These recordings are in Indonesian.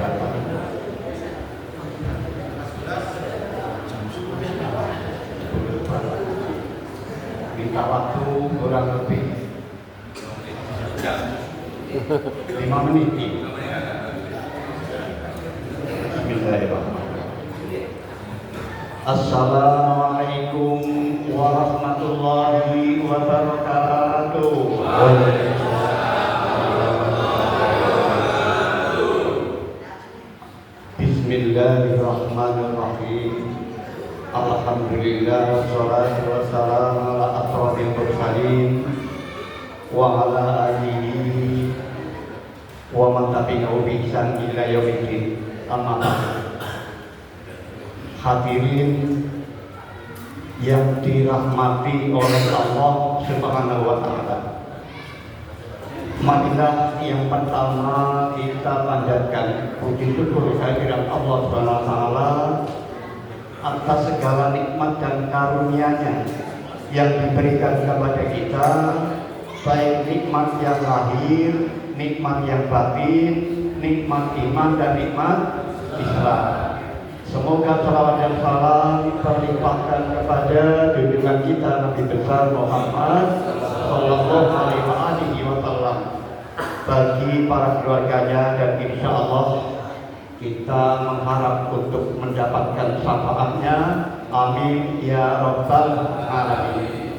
wabarakatuh. Minta waktu kurang lebih 5 menit. Bismillahirrahmanirrahim. Assalamualaikum warahmatullahi wabarakatuh. Bismillahirrahmanirrahim. Alhamdulillah wassalatu wassalamu ala asrofil mursalin wa ala alihi wa man tabi'ahu bi ihsan ila yaumiddin. Amma ba'du. Hadirin yang dirahmati oleh Allah Subhanahu wa taala. Marilah yang pertama kita panjatkan puji syukur kehadirat Allah Subhanahu wa taala atas segala nikmat dan karunia-Nya yang diberikan kepada kita, baik nikmat yang lahir, nikmat yang batin, nikmat iman dan nikmat Islam. Semoga salawat dan salam terlimpahkan kepada junjungan kita Nabi besar Muhammad sallallahu alaihi wasallam, bagi para keluarganya, dan insya Allah kita mengharap untuk mendapatkan syafaatnya. Amin ya rabbal alamin.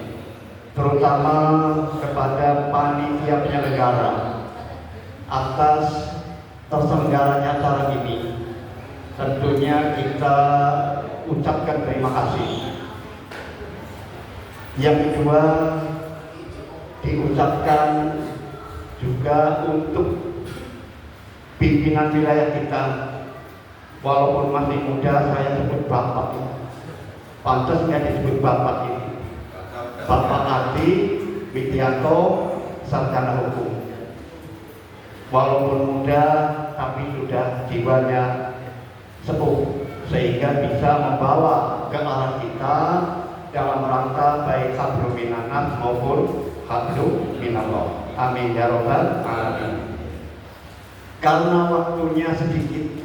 Terutama kepada panitia penyelenggara atas terselenggaranya acara ini, tentunya kita ucapkan terima kasih. Yang kedua, diucapkan juga untuk pimpinan wilayah kita. Walaupun masih muda, saya sebut Bapak. Pantasnya disebut Bapak ini. Bapak Adi Widianto, sarjana hukum. Walaupun muda, tapi sudah jiwanya sepuh, sehingga bisa membawa ke arah kita dalam rangka baik hablum minannas maupun hablum minallah. Amin ya rabbal alamin. Karena waktunya sedikit,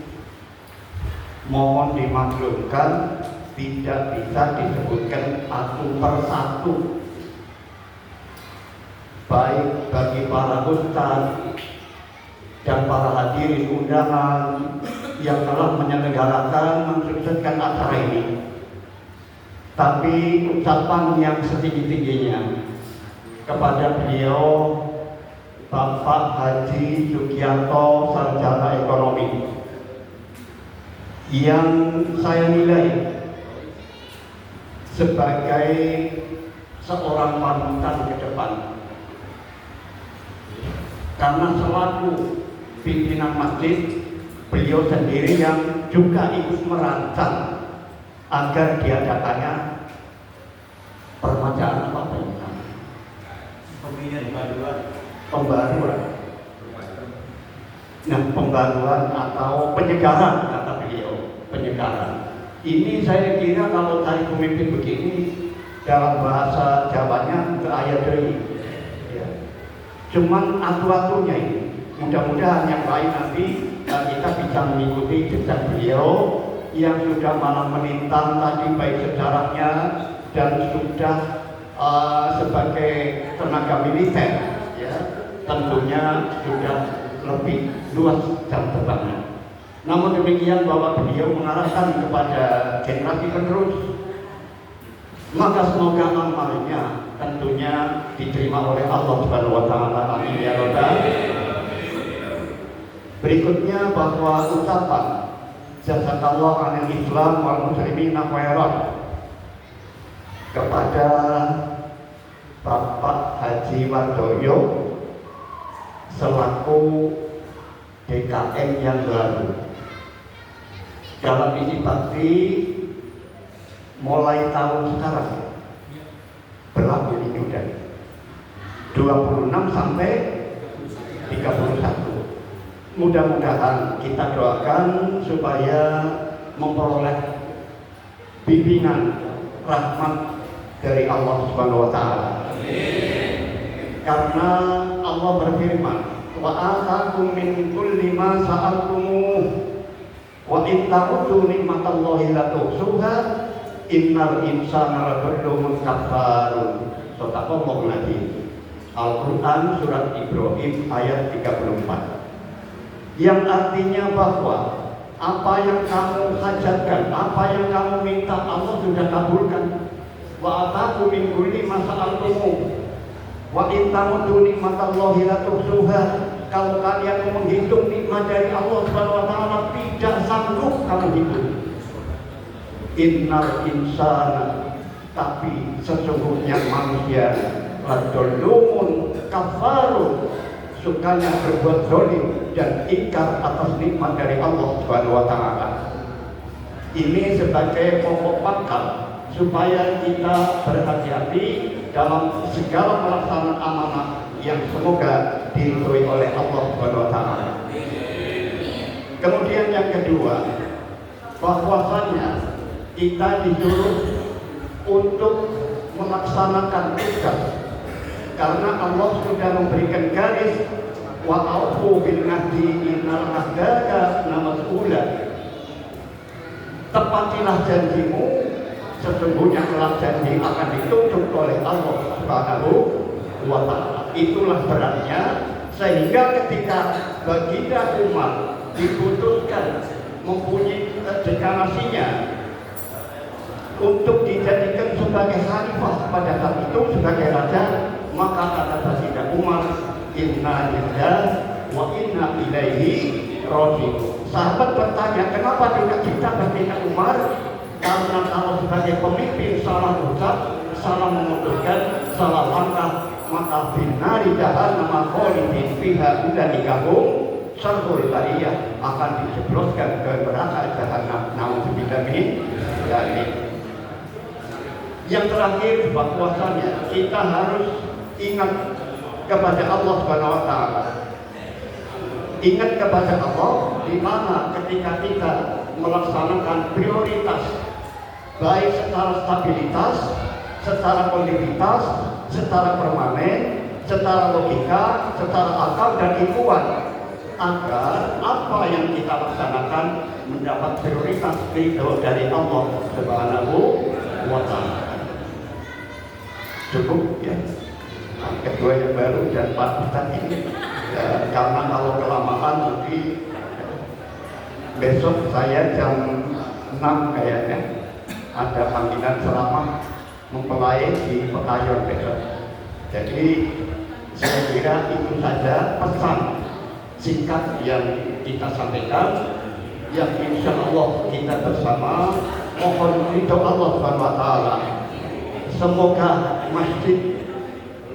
mohon dimaklumkan tidak bisa disebutkan satu persatu, baik bagi para ustaz dan para hadirin undangan yang telah menyelenggarakan mensukseskan acara ini. Tapi ucapan yang setinggi-tingginya kepada beliau Bapak Haji Sugiarto, sarjana ekonomi, yang saya nilai sebagai seorang panutan ke depan, karena selaku pimpinan masjid, beliau sendiri yang juga ikut merancang agar diadakannya permajaan apa ini? Pembaruan. Nah, pembaruan atau penyegaran, kata beliau, penyegaran. Ini saya kira kalau cari pemimpin begini, dalam bahasa Jawanya ke ayat dari, ya. Cuman atu-atunya ini. Mudah-mudahan yang lain nanti kita bisa mengikuti jejak beliau yang sudah malah melintang tadi baik sejarahnya dan sudah sebagai tenaga militer, ya, tentunya sudah lebih luas jam terbangnya. Namun demikian, bahwa beliau mengarahkan kepada generasi penerus, maka semoga amalnya tentunya diterima oleh Allah Subhanahu wa taala. Amin ya rabbal. Berikutnya bahwa ucapan jazakallah anil Islam wal muslimin khairan kepada Bapak Haji Wardoyo selaku DKM yang baru dalam isi bakti mulai tahun sekarang berlaku ini udah 26 sampai 31. Mudah-mudahan kita doakan supaya memperoleh bimbingan rahmat dari Allah Subhanahu wa taala. Karena Allah berfirman, wa atakum min kulli ma sa'altumuh wa in ta'uddu ni'matallahi la tuhsuha innal insana lazalumun kafarun. Sadaqallahu al-azim. Al-Quran surat Ibrahim ayat 34, yang artinya bahwa apa yang kamu hajatkan, apa yang kamu minta, Allah sudah kabulkan. Wa ataku min kulli ma sa'altumuh wa in ta'uddu ni'matallahi la tuhsuha. Kalau kalian menghitung nikmat dari Allah Subhanahu wa taala, tidak sanggup kamu hitung. Innal insana, tapi sesungguhnya manusia ladzalumun kafarun, sukanya berbuat zalim dan ingkar atas nikmat dari Allah Subhanahu wa taala. Ini sebagai pokok pangkal supaya kita berhati-hati dalam segala pelaksanaan amanah yang semoga diridhoi oleh Allah Subhanahu wa taala. Kemudian yang kedua, bahwasanya kita disuruh untuk melaksanakan tugas karena Allah sudah memberikan garis wa aufu bil ahdi innal ahda mas'ula. Tepatilah janjimu, sesungguhnya kelak janji akan dituntut oleh Allah Subhanahu wa taala. Itulah beratnya, sehingga ketika baginda Umar diputuskan mempunyai deklarasinya untuk dijadikan sebagai khalifah pada saat itu, sebagai raja, maka kata baginda Umar, inna lillahi wa inna ilaihi raji'un. Sahabat bertanya, kenapa tidak kita baginda Umar? Karena kalau sebagai pemimpin salah ucap, salah memutuskan, salah langkah, maka binari jahannam khalidin fiha ulaikahum syarrul bariyah, akan dijebloskan ke neraka jahannam. Nauzubillah min dzalik. Yang terakhir, bahwasanya kita harus ingat kepada Allah Subhanahu wa taala. Ingat kepada Allah di mana ketika kita melaksanakan prioritas, baik secara stabilitas, secara kondivitas, secara permanen, secara logika, secara akal dan ilmuwan, agar apa yang kita laksanakan mendapat prioritas ridho dari Allah Subhanahu wa taala. Cukup ya. Kedua yang baru dan Pak Ustadz ini ya, karena kalau kelamaan nanti besok saya jam 6 kayaknya ada panggilan ceramah mempelai di Pekayon besok. Jadi saya kira itu saja pesan singkat yang kita sampaikan, yang insya Allah kita bersama mohon ridho Allah Subhanahu wa taala. Semoga masjid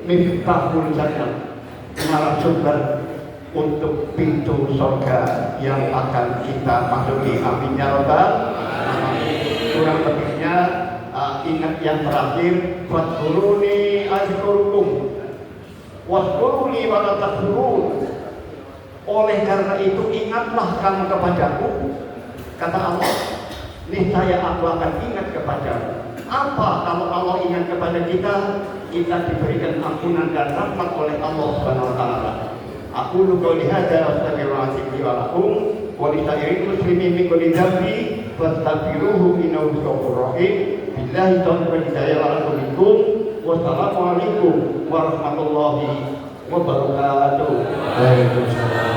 Miftahul Jannah narasumber untuk pintu surga yang akan kita masuki. Amin ya rabbal alamin. Kurang lebihnya ingat yang terakhir, fadhkuruni azkurukum waskuruni wala takfurun. Oleh karena itu ingatlah kamu kepadaku, kata Allah, niscaya aku akan ingat kepadamu. Apa kalau Allah ingat kepada kita? Kita diberikan ampunan dan rahmat oleh Allah Subhanahu wa taala. Aku qouli hadza wa astaghfirullaha li wa lakum wa li sa'iril muslimin min kulli dhanbi fastaghfiruhu innahu ghafurur rahim. Billahi taufiq hidayah wa lakum. Wassalamu alaikum warahmatullahi wabarakatuh. Waalaikumsalam.